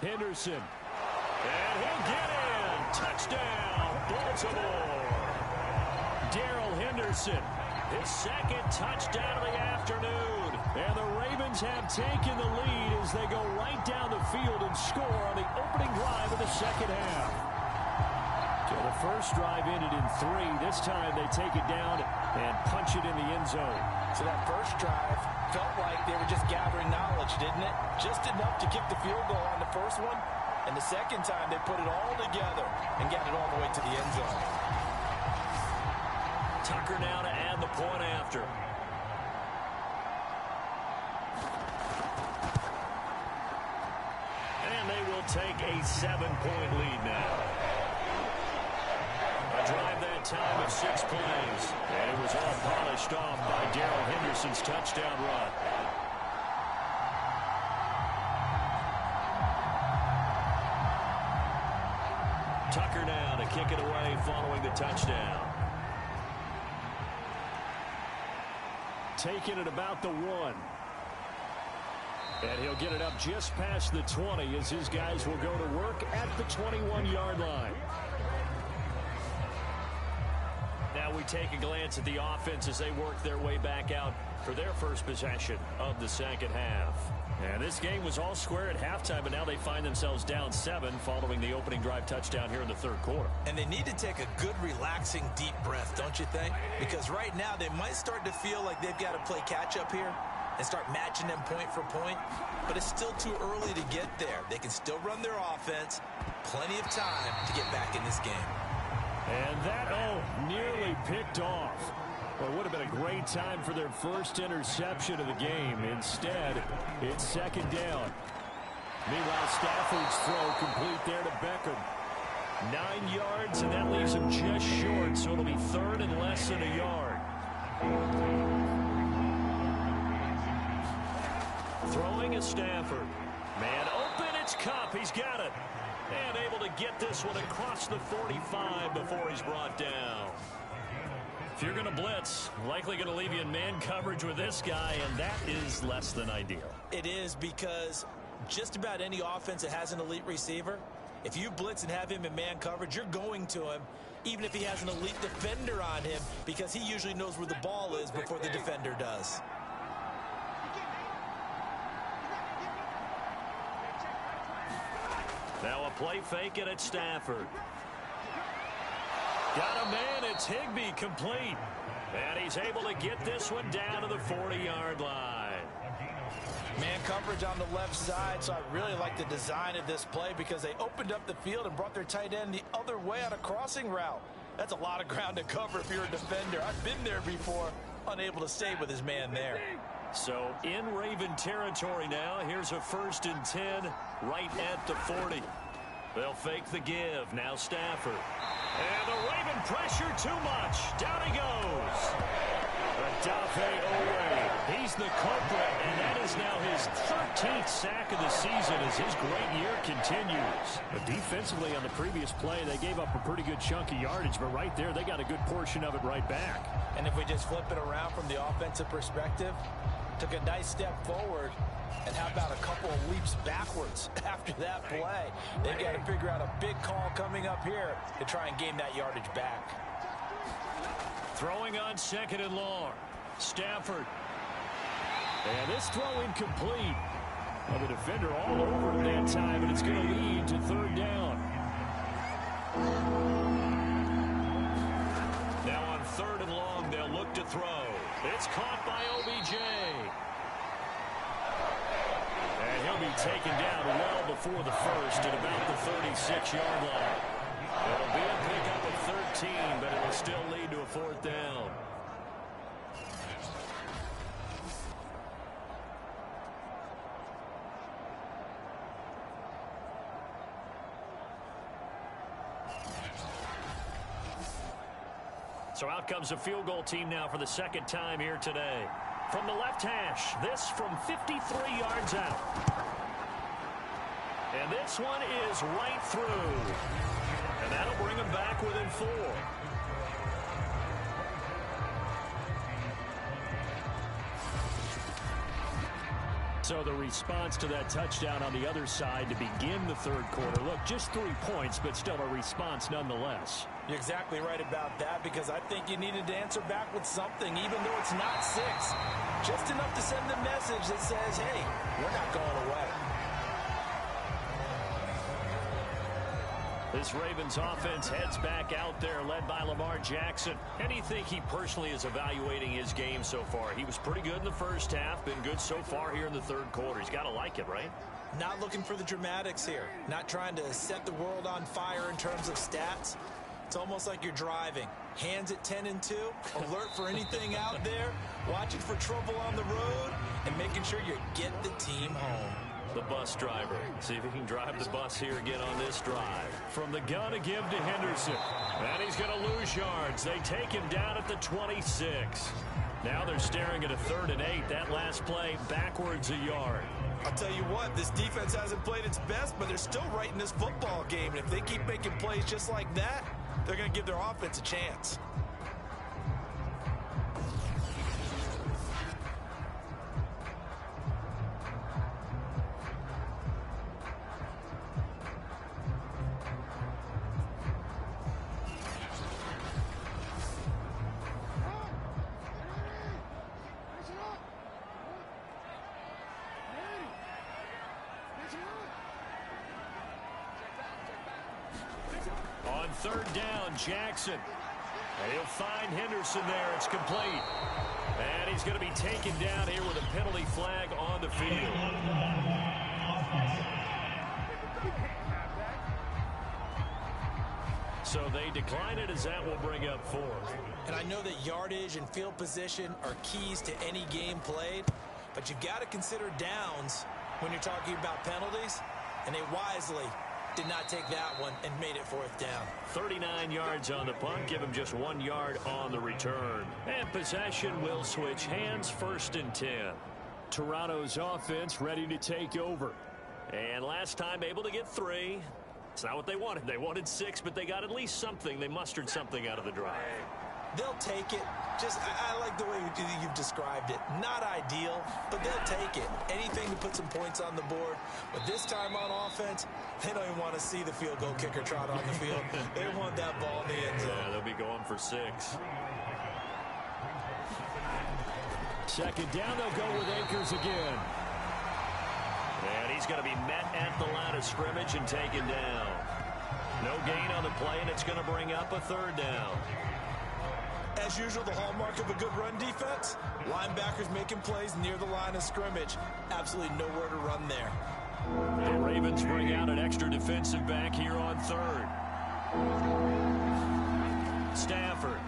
[SPEAKER 3] Henderson. And he'll get in. Touchdown, Baltimore. Darrell Henderson, his 2nd touchdown of the afternoon. And the Ravens have taken the lead as they go right down the field and score on the opening drive of the 2nd half. So the first drive ended in 3. This time they take it down and punch it in the end zone.
[SPEAKER 4] So that first drive felt like they were just gathering knowledge, didn't it? Just enough to kick the field goal on the first one. And the second time they put it all together and got it all the way to the end zone.
[SPEAKER 3] Tucker now to add the point after. They will take a 7-point lead now. A drive that time of 6 plays. And it was all polished off by Darrell Henderson's touchdown run. Tucker now to kick it away following the touchdown. Taking it about the 1.
[SPEAKER 5] And he'll get it up just past the 20 as his guys will go to work at the 21-yard line. Now we take a glance at the offense as they work their way back out for their first possession of the second half. And this game was all square at halftime, but now they find themselves down 7 following the opening drive touchdown here in the third quarter.
[SPEAKER 4] And they need to take a good, relaxing, deep breath, don't you think? Because right now they might start to feel like they've got to play catch-up here and start matching them point for point. But it's still too early to get there. They can still run their offense. Plenty of time to get back in this game.
[SPEAKER 5] And that, nearly picked off. Well, it would have been a great time for their first interception of the game. Instead, it's second down. Meanwhile, Stafford's throw complete there to Beckham. 9 yards, and that leaves him just short, so it'll be third and less than a yard. Throwing is Stafford. Man open, it's Kupp. He's got it. And able to get this one across the 45 before he's brought down. If you're going to blitz, likely going to leave you in man coverage with this guy, and that is less than ideal.
[SPEAKER 4] It is, because just about any offense that has an elite receiver, if you blitz and have him in man coverage, you're going to him, even if he has an elite defender on him, because he usually knows where the ball is before the defender does.
[SPEAKER 3] Now a play fake, and it's Stafford. Got a man, it's Higbee, complete. And he's able to get this one down to the 40-yard line.
[SPEAKER 4] Man coverage on the left side, so I really like the design of this play because they opened up the field and brought their tight end the other way on a crossing route. That's a lot of ground to cover if you're a defender. I've been there before, unable to stay with his man there.
[SPEAKER 3] So in Raven territory now. Here's a 1st and 10 right at the 40. They'll fake the give. Now Stafford. And the Raven pressure too much. Down he goes. Adafe Owe. He's the culprit, and that is now his 13th sack of the season as his great year continues.
[SPEAKER 5] But defensively on the previous play, they gave up a pretty good chunk of yardage, but right there, they got a good portion of it right back.
[SPEAKER 4] And if we just flip it around from the offensive perspective, took a nice step forward, and how about a couple of leaps backwards after that play? They've got to figure out a big call coming up here to try and gain that yardage back.
[SPEAKER 3] Throwing on 2nd and long. Stafford.
[SPEAKER 5] And this throw incomplete. Well, the defender all over him that time, and it's going to lead to 3rd down.
[SPEAKER 3] Now on 3rd and long, they'll look to throw. It's caught by OBJ. And he'll be taken down well before the first at about the 36-yard line. It'll be a pickup of 13, but it will still lead to a 4th down. So out comes a field goal team now for the 2nd time here today. From the left hash, this from 53 yards out. And this one is right through. And that'll bring them back within 4.
[SPEAKER 5] So the response to that touchdown on the other side to begin the 3rd quarter. Look, just 3 points, but still a response nonetheless.
[SPEAKER 4] You're exactly right about that, because I think you needed to answer back with something, even though it's not 6. Just enough to send the message that says, hey, we're not going away.
[SPEAKER 3] This Ravens offense heads back out there, led by Lamar Jackson. And you think he personally is evaluating his game so far? He was pretty good in the first half, been good so far here in the 3rd quarter. He's got to like it, right?
[SPEAKER 4] Not looking for the dramatics here. Not trying to set the world on fire in terms of stats. It's almost like you're driving. Hands at 10 and 2, alert for anything out there, watching for trouble on the road, and making sure you get the team home.
[SPEAKER 3] The bus driver. See if he can drive the bus here again on this drive.
[SPEAKER 5] From the gun to give to Henderson.
[SPEAKER 3] And he's going to lose yards. They take him down at the 26.
[SPEAKER 5] Now they're staring at a 3rd and 8. That last play backwards a yard.
[SPEAKER 4] I'll tell you what, this defense hasn't played its best, but they're still right in this football game. And if they keep making plays just like that, they're going to give their offense a chance.
[SPEAKER 3] On third down, Jackson. And he'll find Henderson there. It's complete. And he's going to be taken down here with a penalty flag on the field. So they decline it as that will bring up fourth.
[SPEAKER 4] And I know that yardage and field position are keys to any game played, but you've got to consider downs when you're talking about penalties, and they wisely did not take that one and made it fourth down.
[SPEAKER 3] 39 yards on the punt, give him just 1 yard on the return. And possession will switch hands, 1st and 10. Toronto's offense ready to take over. And last time able to get 3. It's not what they wanted. They wanted 6, but they got at least something. They mustered something out of the drive.
[SPEAKER 4] They'll take it. I like the way you've described it. Not ideal, but they'll take it. Anything to put some points on the board. But this time on offense, they don't even want to see the field goal kicker trot on the field. They want that ball in the end zone.
[SPEAKER 3] Yeah, they'll be going for 6.
[SPEAKER 5] Second down, they'll go with Akers again.
[SPEAKER 3] And he's going to be met at the line of scrimmage and taken down. No gain on the play, and it's going to bring up a 3rd down.
[SPEAKER 4] As usual, the hallmark of a good run defense, linebackers making plays near the line of scrimmage. Absolutely nowhere to run there.
[SPEAKER 3] The Ravens bring out an extra defensive back here on 3rd. Stafford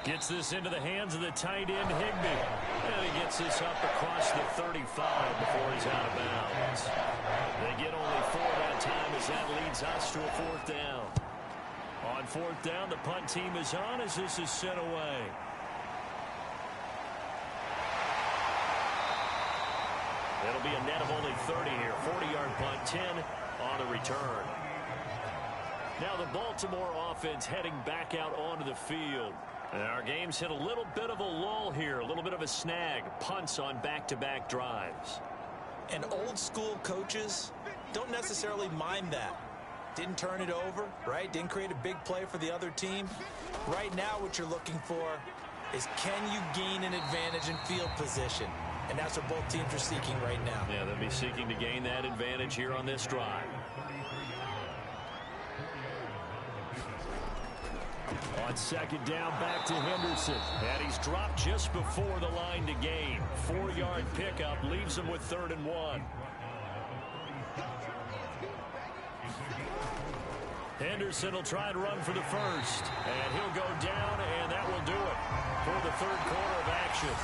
[SPEAKER 3] gets this into the hands of the tight end, Higbee. And he gets this up across the 35 before he's out of bounds. They get only 4 that time as that leads us to a 4th down. On 4th down, the punt team is on as this is sent away. It'll be a net of only 30 here. 40-yard punt, 10 on the return. Now the Baltimore offense heading back out onto the field. And our game's hit a little bit of a lull here, a little bit of a snag. Punts on back-to-back drives.
[SPEAKER 4] And old-school coaches don't necessarily mind that. Didn't turn it over, right? Didn't create a big play for the other team. Right now what you're looking for is can you gain an advantage in field position? And that's what both teams are seeking right now.
[SPEAKER 3] Yeah, they'll be seeking to gain that advantage here on this drive.
[SPEAKER 5] On second down, back to Henderson.
[SPEAKER 3] And he's dropped just before the line to gain. 4-yard pickup leaves him with 3rd and 1. Henderson will try and run for the 1st. And he'll go down, and that will do it for the 3rd quarter of action.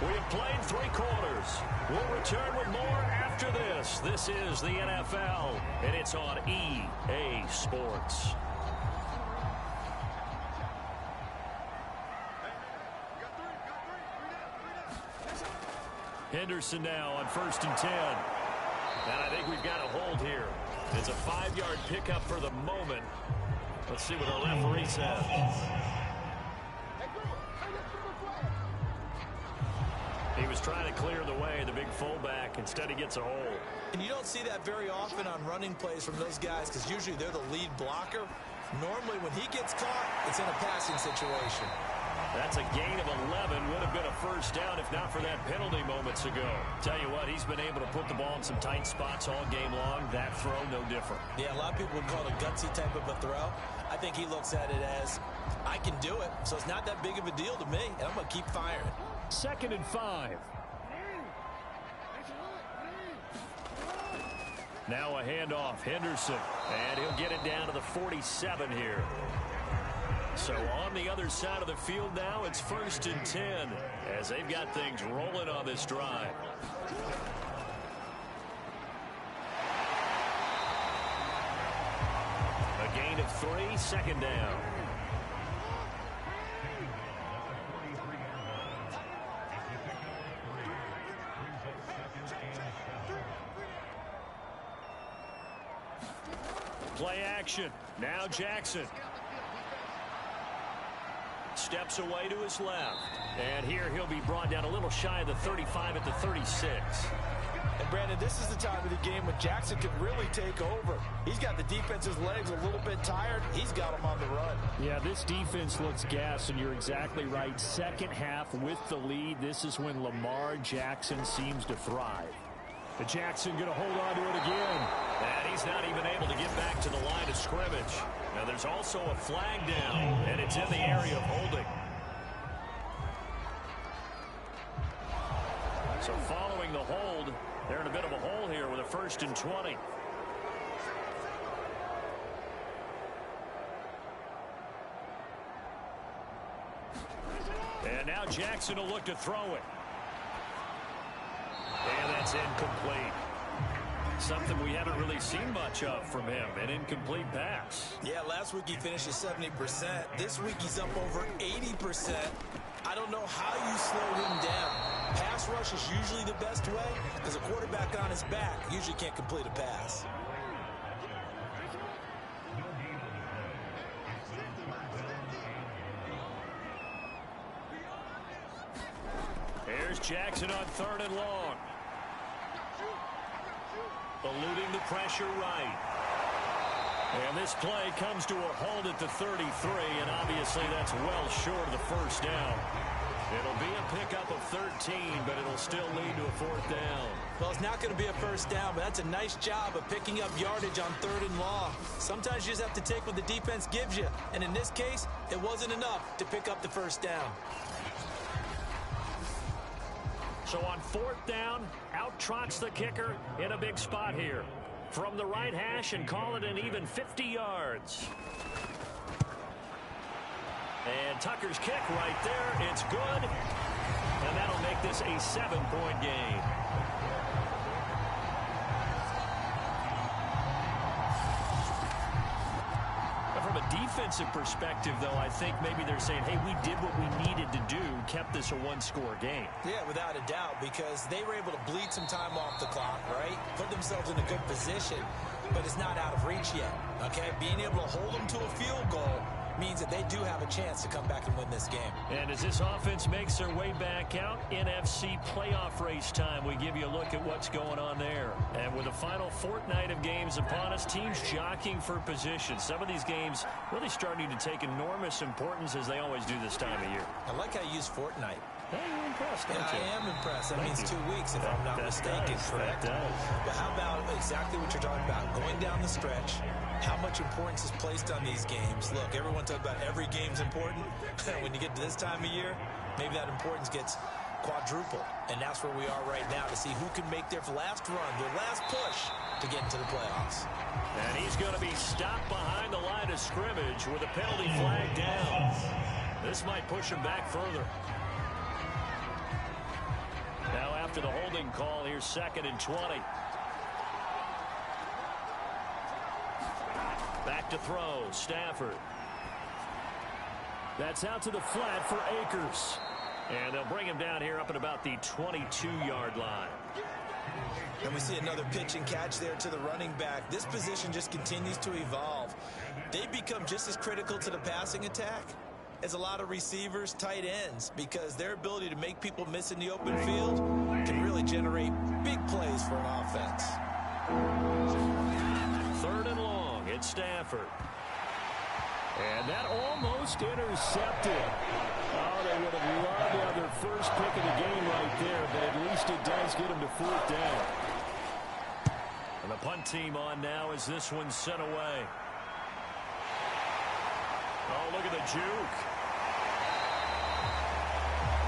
[SPEAKER 3] We have played 3 quarters. We'll return with more after this. This is the NFL, and it's on EA Sports. Henderson now on 1st and 10. And I think we've got a hold here. It's a 5-yard pickup for the moment. Let's see what our referee says. He was trying to clear the way, the big fullback. Instead, he gets a hole.
[SPEAKER 4] And you don't see that very often on running plays from those guys because usually they're the lead blocker. Normally, when he gets caught, it's in a passing situation.
[SPEAKER 3] That's a gain of 11. Would have been a 1st down if not for that penalty moments ago. Tell you what, he's been able to put the ball in some tight spots all game long. That throw, no different.
[SPEAKER 4] Yeah, a lot of people would call it a gutsy type of a throw. I think he looks at it as, I can do it, so it's not that big of a deal to me, and I'm going to keep firing.
[SPEAKER 5] 2nd and 5.
[SPEAKER 3] Now a handoff, Henderson, and he'll get it down to the 47 here. So on the other side of the field now, it's 1st and 10 as they've got things rolling on this drive. A gain of 3, 2nd down. Play action. Now Jackson. Steps away to his left. And here he'll be brought down a little shy of the 35 at the 36.
[SPEAKER 4] And Brandon, this is the time of the game when Jackson could really take over. He's got the defense's legs a little bit tired. He's got them on the run.
[SPEAKER 5] Yeah, this defense looks gassed, and you're exactly right. Second half with the lead, this is when Lamar Jackson seems to thrive.
[SPEAKER 3] Jackson going to hold on to it again. And he's not even able to get back to the line of scrimmage. Now there's also a flag down, and it's in the area of holding. So following the hold, they're in a bit of a hole here with a 1st and 20. And now Jackson will look to throw it. And that's incomplete. Something we haven't really seen much of from him, an incomplete pass.
[SPEAKER 4] Yeah, last week he finished at 70%. This week he's up over 80%. I don't know how you slow him down. Pass rush is usually the best way because a quarterback on his back usually can't complete a pass.
[SPEAKER 3] Here's Jackson on 3rd and long. Eluding the pressure right. And this play comes to a halt at the 33, and obviously that's well short of the 1st down. It'll be a pickup of 13, but it'll still lead to a 4th down.
[SPEAKER 4] Well, it's not going to be a 1st down, but that's a nice job of picking up yardage on 3rd and long. Sometimes you just have to take what the defense gives you, and in this case, it wasn't enough to pick up the 1st down.
[SPEAKER 3] So on 4th down, out trots the kicker in a big spot here. From the right hash and call it an even 50 yards. And Tucker's kick right there. It's good. And that'll make this a 7-point game. From a defensive perspective, though, I think maybe they're saying, hey, we did what we needed to do, kept this a 1-score game.
[SPEAKER 4] Yeah, without a doubt, because they were able to bleed some time off the clock, right? Put themselves in a good position, but it's not out of reach yet, okay? Being able to hold them to a field goal means that they do have a chance to come back and win this game.
[SPEAKER 3] And as this offense makes their way back out, NFC playoff race time, we give you a look at what's going on there. And with the final fortnight of games upon us, teams jockeying for position. Some of these games really starting to take enormous importance as they always do this time of year.
[SPEAKER 4] I like how you use fortnight.
[SPEAKER 3] Hey, you're impressed, don't you?
[SPEAKER 4] I am impressed. That means 2 weeks, if I'm not mistaken, correct?
[SPEAKER 3] That does.
[SPEAKER 4] But how about exactly what you're talking about? Going down the stretch, how much importance is placed on these games. Look, everyone talks about every game's important. When you get to this time of year, maybe that importance gets quadruple. And that's where we are right now to see who can make their last run, their last push to get into the playoffs.
[SPEAKER 3] And he's going to be stopped behind the line of scrimmage with a penalty flag down. This might push him back further. Now after the holding call, here's 2nd and 20. Back to throw, Stafford. That's out to the flat for Akers. And they'll bring him down here up at about the 22-yard line.
[SPEAKER 4] And we see another pitch and catch there to the running back. This position just continues to evolve. They become just as critical to the passing attack as a lot of receivers, tight ends, because their ability to make people miss in the open field can really generate big plays for an offense.
[SPEAKER 3] 3rd and long, it's Stafford. And that almost intercepted. Oh, they would have loved to have their first pick of the game right there, but at least it does get them to 4th down. And the punt team on now as this one's sent away. Oh, look at the juke.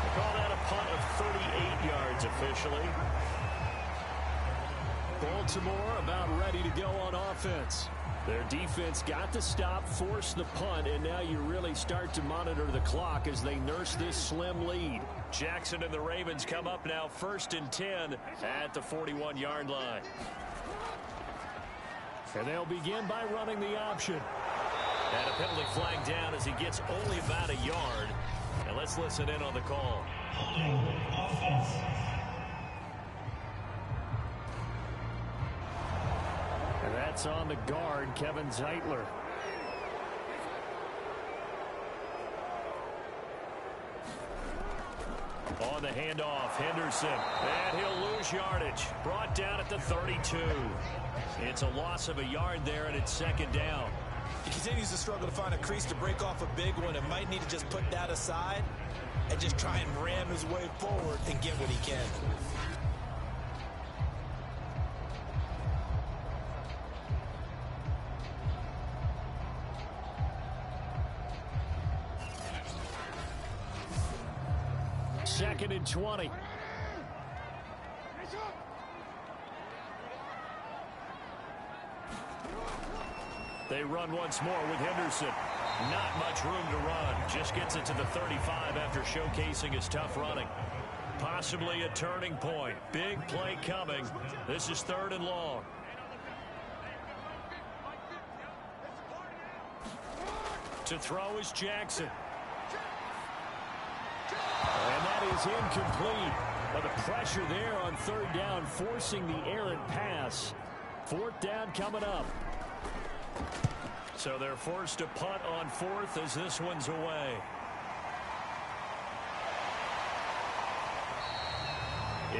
[SPEAKER 3] They call that a punt of 38 yards officially. Baltimore about ready to go on offense. Their defense got the stop, forced the punt, and now you really start to monitor the clock as they nurse this slim lead. Jackson and the Ravens come up now 1st and 10 at the 41-yard line. And they'll begin by running the option. And a penalty flag down as he gets only about a yard. And let's listen in on the call. And that's on the guard, Kevin Zeitler. On the handoff, Henderson. And he'll lose yardage. Brought down at the 32. It's a loss of a yard there, and it's 2nd down.
[SPEAKER 4] He continues to struggle to find a crease to break off a big one and might need to just put that aside and just try and ram his way forward and get what he can.
[SPEAKER 5] 2nd and 20. They run once more with Henderson. Not much room to run. Just gets it to the 35 after showcasing his tough running. Possibly a turning point. Big play coming. This is 3rd and long. To throw is Jackson. And that is incomplete. But the pressure there on 3rd down, forcing the errant pass. 4th down coming up. So they're forced to punt on 4th as this one's away.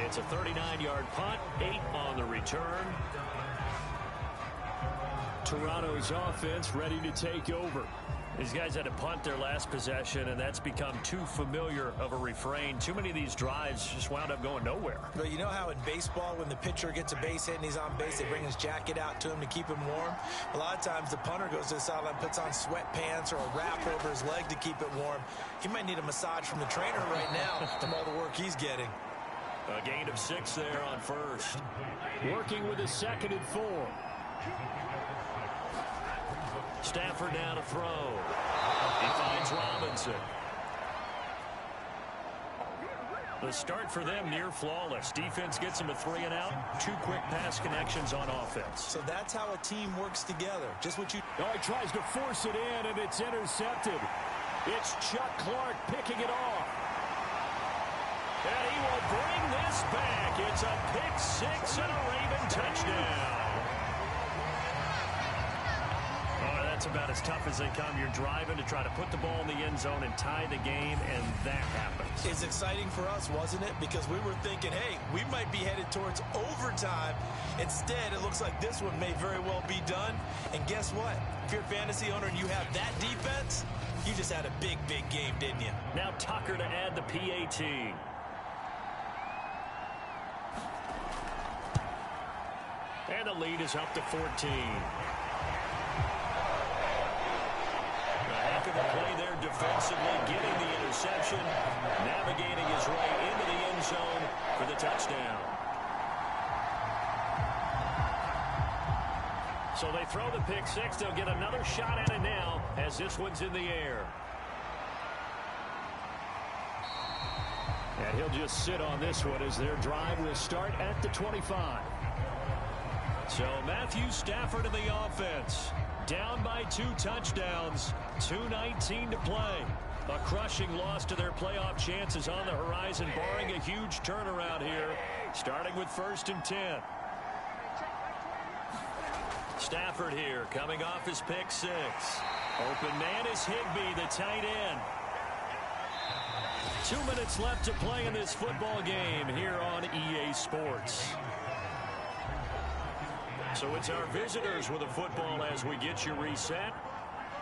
[SPEAKER 5] It's a 39-yard punt, 8 on the return. Toronto's offense ready to take over. These guys had to punt their last possession, and that's become too familiar of a refrain. Too many of these drives just wound up going nowhere.
[SPEAKER 4] But you know how in baseball, when the pitcher gets a base hit and he's on base, they bring his jacket out to him to keep him warm? A lot of times the punter goes to the sideline, puts on sweatpants or a wrap over his leg to keep it warm. He might need a massage from the trainer right now from all the work he's getting.
[SPEAKER 3] A gain of 6 there on 1st.
[SPEAKER 5] Working with a 2nd and 4.
[SPEAKER 3] Stafford now to throw. He finds Robinson. The start for them near flawless. Defense gets them a 3 and out. 2 quick pass connections on offense.
[SPEAKER 4] So that's how a team works together. Just what you...
[SPEAKER 5] Oh, he tries to force it in, and it's intercepted. It's Chuck Clark picking it off.
[SPEAKER 3] And he will bring this back. It's a pick 6 and a Raven touchdown. Oh, that's about as tough as they come. You're driving to try to put the ball in the end zone and tie the game, and that happens.
[SPEAKER 4] It's exciting for us, wasn't it? Because we were thinking, hey, we might be headed towards overtime. Instead, it looks like this one may very well be done. And guess what? If you're a fantasy owner and you have that defense, you just had a big, big game, didn't you?
[SPEAKER 3] Now Tucker to add the PAT. And the lead is up to 14. Half of the play there defensively, getting the interception, navigating his way into the end zone for the touchdown. So they throw the pick 6. They'll get another shot at it now as this one's in the air.
[SPEAKER 5] And he'll just sit on this one as their drive will start at the 25.
[SPEAKER 3] So Matthew Stafford in the offense. Down by 2 touchdowns. 2:19 to play. A crushing loss to their playoff chances on the horizon, barring a huge turnaround here, starting with 1st and 10. Stafford here, coming off his pick 6. Open man is Higbee, the tight end. 2 minutes left to play in this football game here on EA Sports. So it's our visitors with a football as we get you reset.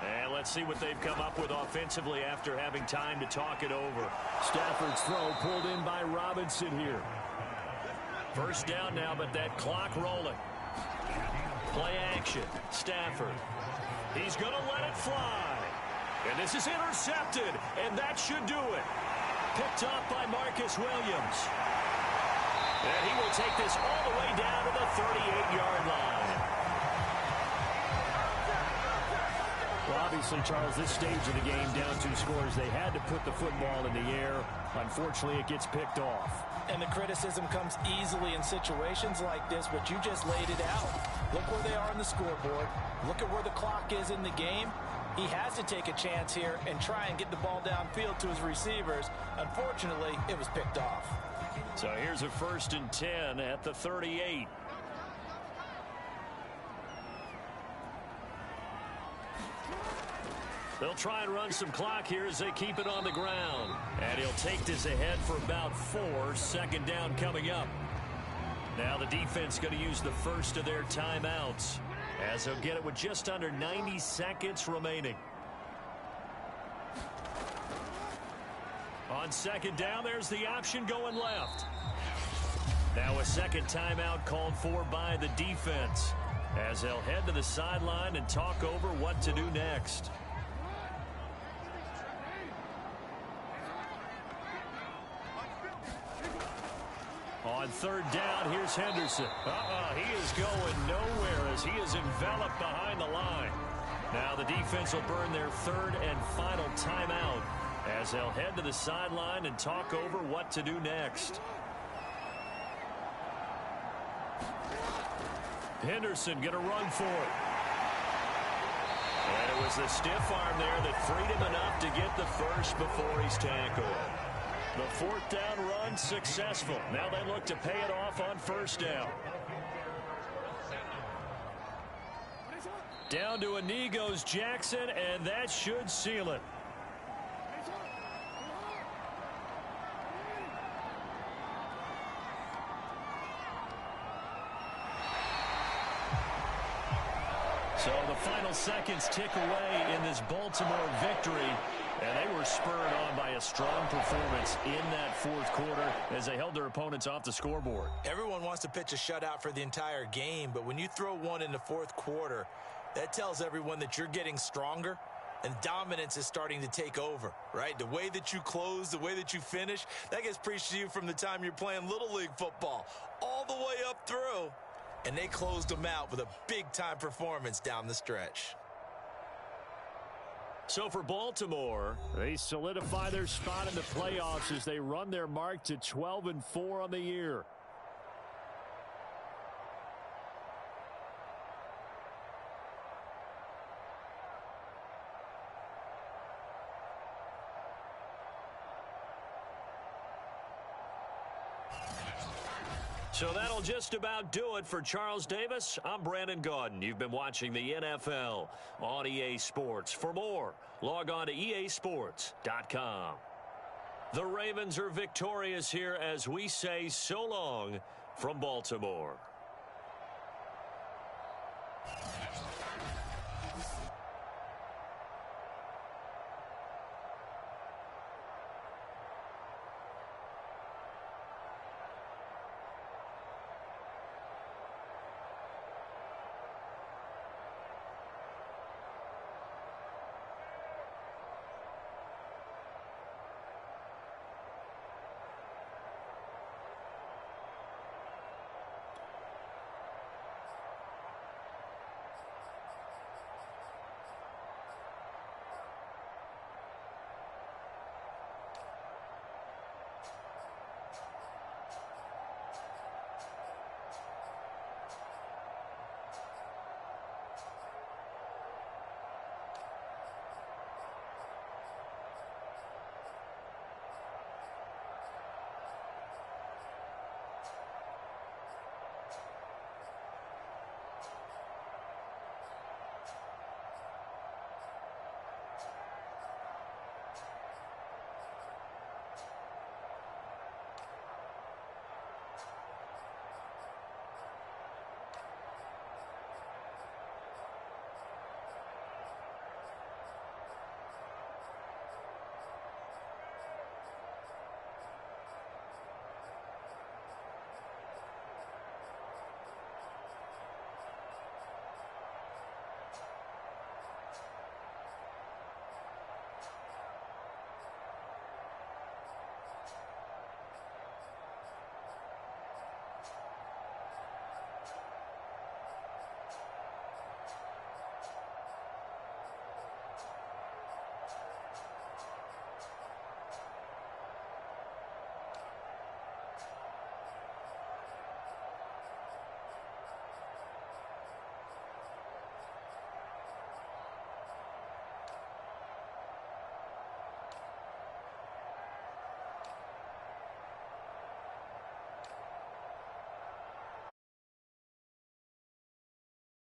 [SPEAKER 3] And let's see what they've come up with offensively after having time to talk it over.
[SPEAKER 5] Stafford's throw pulled in by Robinson here.
[SPEAKER 3] 1st down now, but that clock rolling. Play action. Stafford. He's going to let it fly. And this is intercepted. And that should do it. Picked off by Marcus Williams. And he will take this all the way down to the 38-yard line.
[SPEAKER 5] Well, obviously, Charles, this stage of the game, down 2 scores, they had to put the football in the air. Unfortunately, it gets picked off.
[SPEAKER 4] And the criticism comes easily in situations like this, but you just laid it out. Look where they are on the scoreboard. Look at where the clock is in the game. He has to take a chance here and try and get the ball downfield to his receivers. Unfortunately, it was picked off.
[SPEAKER 3] So here's a 1st and 10 at the 38. They'll try and run some clock here as they keep it on the ground. And he'll take this ahead for about 4. 2nd down coming up. Now the defense going to use the first of their timeouts, as they'll get it with just under 90 seconds remaining. On 2nd down, there's the option going left. Now a 2nd timeout called for by the defense, as they'll head to the sideline and talk over what to do next. On third down, here's Henderson. He is going nowhere as he is enveloped behind the line. Now the defense will burn their third and final timeout as they'll head to the sideline and talk over what to do next. Henderson going to run for it. And it was the stiff arm there that freed him enough to get the first before he's tackled. The fourth down run successful. Now they look to pay it off on first down. Down to a knee goes Jackson, and that should seal it. So the final seconds tick away in this Baltimore victory, and they were spurred on by a strong performance in that fourth quarter as they held their opponents off the scoreboard.
[SPEAKER 4] Everyone wants to pitch a shutout for the entire game, but when you throw one in the fourth quarter, that tells everyone that you're getting stronger and dominance is starting to take over, right? The way that you close, the way that you finish, that gets preached to you from the time you're playing Little League football all the way up through. And they closed them out with a big-time performance down the stretch.
[SPEAKER 3] So for Baltimore, they solidify their spot in the playoffs as they run their mark to 12-4 on the year. So that'll just about do it for Charles Davis. I'm Brandon Gaudin. You've been watching the NFL on EA Sports. For more, log on to easports.com. The Ravens are victorious here as we say so long from Baltimore.